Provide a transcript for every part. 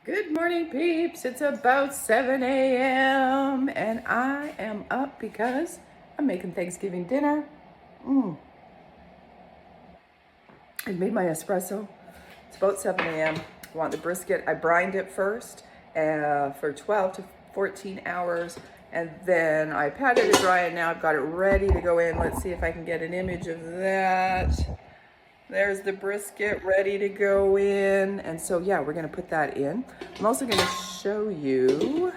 Good morning, peeps. It's about 7 a.m. and I am up because I'm making Thanksgiving dinner. I made my espresso. It's about 7 a.m. I want the brisket. I brined it first for 12 to 14 hours and then I patted it dry and now I've got it ready to go in. Let's see if I can get an image of that. There's the brisket ready to go in. And so, yeah, we're gonna put that in. I'm also gonna show you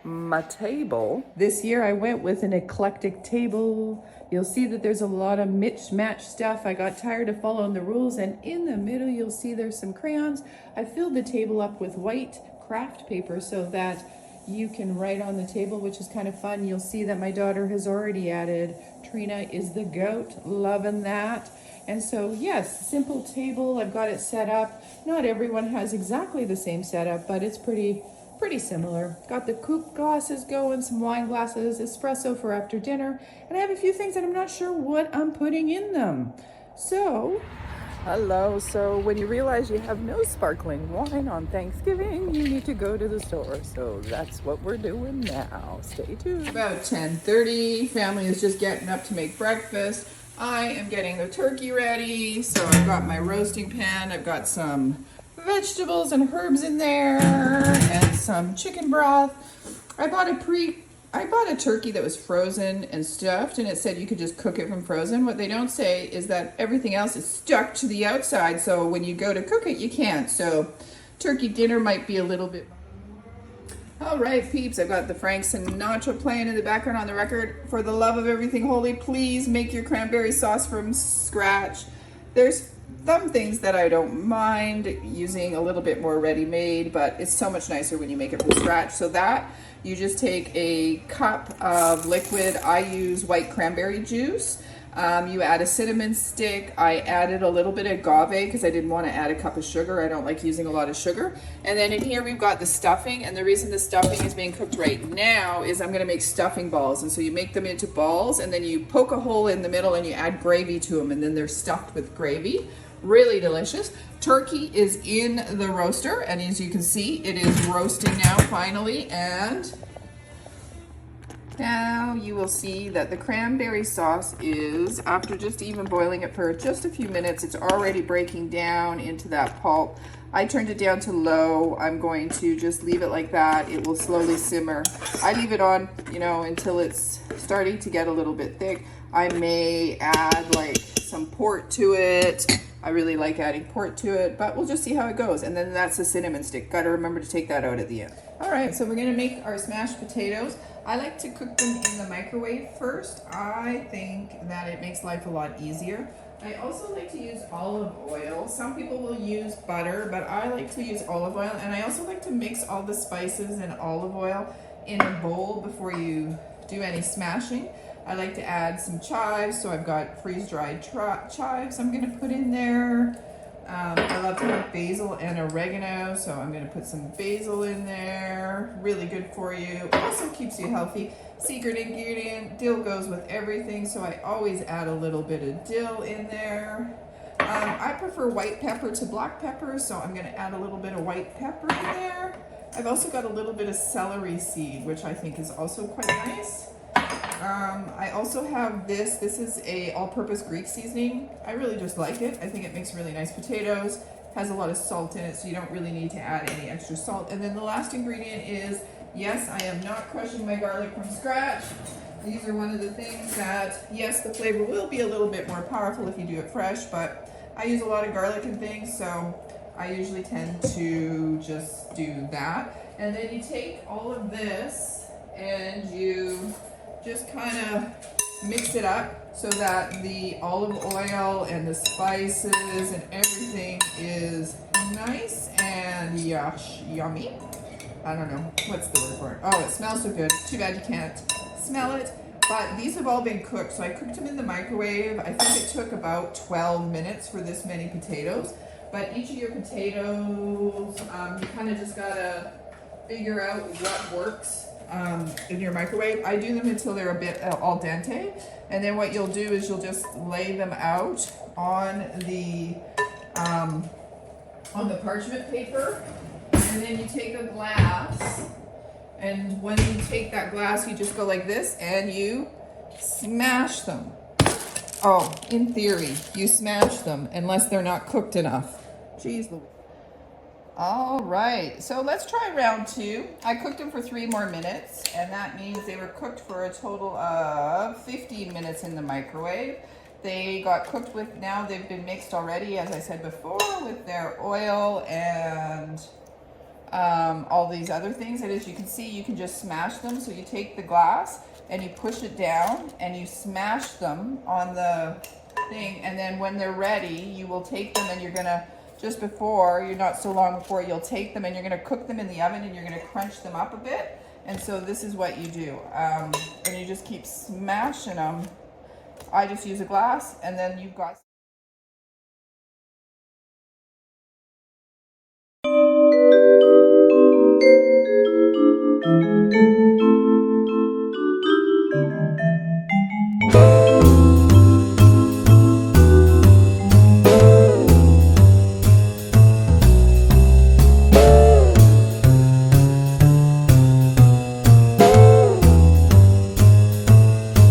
my table. This year I went with an eclectic table. You'll see that there's a lot of match stuff. I got tired of following the rules, and in the middle you'll see there's some crayons. I filled the table up with white craft paper so that you can write on the table, which is kind of fun. You'll see that my daughter has already added Trina is the goat, loving that. And so, yes, simple table. I've got it set up. Not everyone has exactly the same setup, but it's pretty similar. Got the coupe glasses going, some wine glasses, espresso for after dinner, and I have a few things that I'm not sure what I'm putting in them. So, hello. So when you realize you have no sparkling wine on Thanksgiving, you need to go to the store. So that's what we're doing now. Stay tuned. About 10:30, family is just getting up to make breakfast. I am getting the turkey ready. So I've got my roasting pan. I've got some vegetables and herbs in there and some chicken broth. I bought a turkey that was frozen and stuffed, and it said you could just cook it from frozen. What they don't say is that everything else is stuck to the outside, so when you go to cook it, you can't. So turkey dinner might be a little bit. All right, peeps, I've got the Frank Sinatra playing in the background on the record. For the love of everything holy, please make your cranberry sauce from scratch. There's some things that I don't mind using a little bit more ready-made, but it's so much nicer when you make it from scratch. So that, you just take a cup of liquid. I use white cranberry juice. You add a cinnamon stick. I added a little bit of agave because I didn't want to add a cup of sugar. I don't like using a lot of sugar. And then in here we've got the stuffing, and the reason the stuffing is being cooked right now is I'm going to make stuffing balls. And so you make them into balls, and then you poke a hole in the middle and you add gravy to them, and then they're stuffed with gravy. Really delicious. Turkey is in the roaster, and as you can see, it is roasting now finally, and now you will see that the cranberry sauce is, after just even boiling it for just a few minutes, it's already breaking down into that pulp. I turned it down to low. I'm going to just leave it like that. It will slowly simmer. I leave it on, until it's starting to get a little bit thick. I may add like some port to it. I really like adding port to it, but we'll just see how it goes. And then that's the cinnamon stick. Got to remember to take that out at the end. All right, so we're gonna make our smashed potatoes. I like to cook them in the microwave first. I think that it makes life a lot easier. I also like to use olive oil. Some people will use butter, but I like to use olive oil. And I also like to mix all the spices and olive oil in a bowl before you do any smashing. I like to add some chives, so I've got freeze-dried chives I'm gonna put in there. I love to have basil and oregano, so I'm gonna put some basil in there. Really good for you. Also keeps you healthy. Secret ingredient, dill goes with everything, so I always add a little bit of dill in there. I prefer white pepper to black pepper, so I'm gonna add a little bit of white pepper in there. I've also got a little bit of celery seed, which I think is also quite nice. I also have this is a all-purpose Greek seasoning. I really just like it. I think it makes really nice potatoes. Has a lot of salt in it, so you don't really need to add any extra salt. And then the last ingredient is, yes, I am not crushing my garlic from scratch. These are one of the things that, yes, the flavor will be a little bit more powerful if you do it fresh, but I use a lot of garlic and things, so I usually tend to just do that. And then you take all of this and you just kind of mix it up so that the olive oil and the spices and everything is nice and yummy. I don't know, what's the word for it? Oh, it smells so good. Too bad you can't smell it. But these have all been cooked. So I cooked them in the microwave. I think it took about 12 minutes for this many potatoes. But each of your potatoes, you kind of just gotta figure out what works in your microwave. I do them until they're a bit al dente, and then what you'll do is you'll just lay them out on the parchment paper And then you take a glass, and when you take that glass, you just go like this and you smash them. Oh, in theory, you smash them unless they're not cooked enough. Jeez Louise. All right, so let's try round 2. I cooked them for 3 more minutes, and that means they were cooked for a total of 15 minutes in the microwave. They got cooked with, now they've been mixed already, as I said before, with their oil and all these other things. And as you can see, you can just smash them. So you take the glass and you push it down and you smash them on the thing. And then when they're ready, you will take them and you're gonna, just before, you're not so long before, you'll take them and you're gonna cook them in the oven and you're gonna crunch them up a bit. And so this is what you do. And you just keep smashing them. I just use a glass, and then you've got